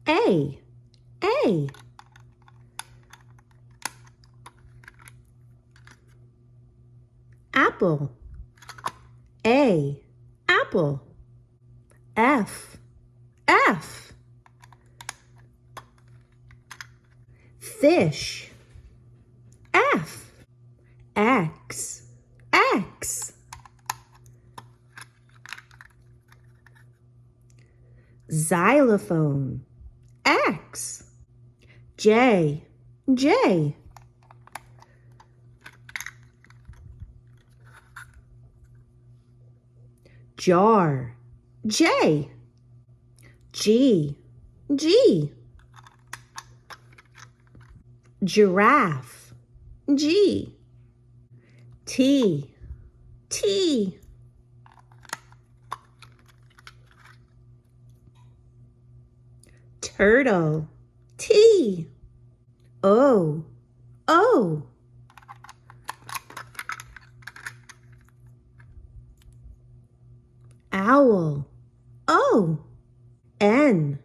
A. Apple. A. Apple. F. Fish. F. X. Xylophone. X. J. Jar. J. G. Giraffe. G. T. Turtle. T. O. Owl. O. N.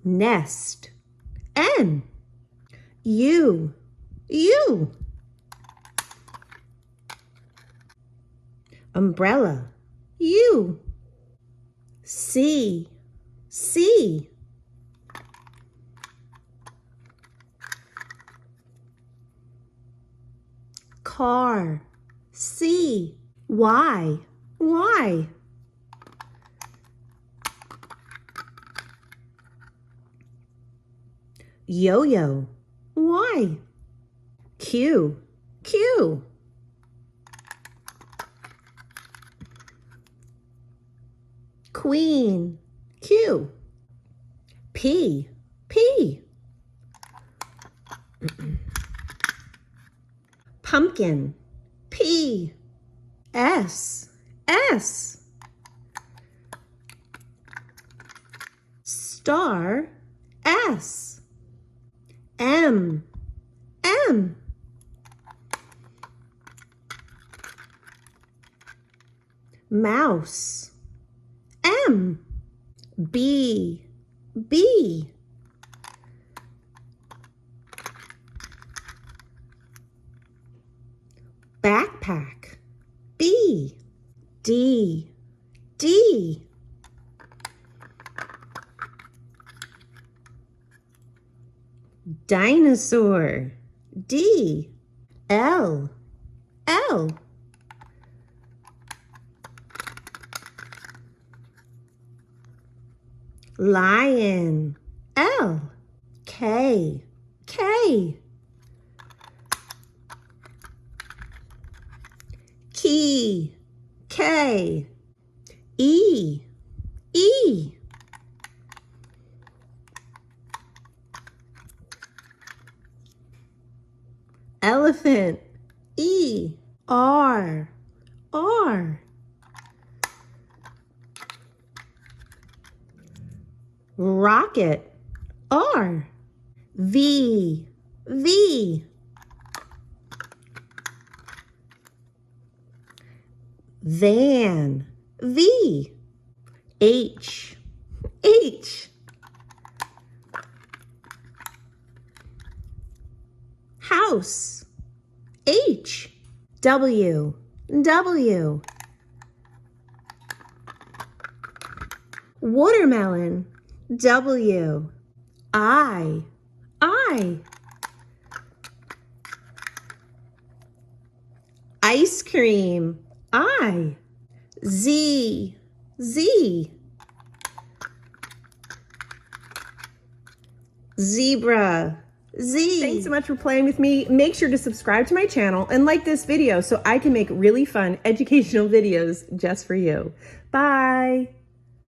Nest. N. U. Umbrella. U. C. Car. C. Y. Yo-yo. Y. Q. Queen. Q. P. Pumpkin. P. S. Star. S. M. Mouse. M. B. Backpack. B. D. Dinosaur. D. L. Lion. L. K. Key. K. E. Elephant. E. R. Rocket. R. V. Van. V. H. House. H. W. Watermelon. W. I. Ice cream. I. Z. Zebra. Z. Thanks so much for playing with me. Make sure to subscribe to my channel and like this video so I can make really fun educational videos just for you. Bye.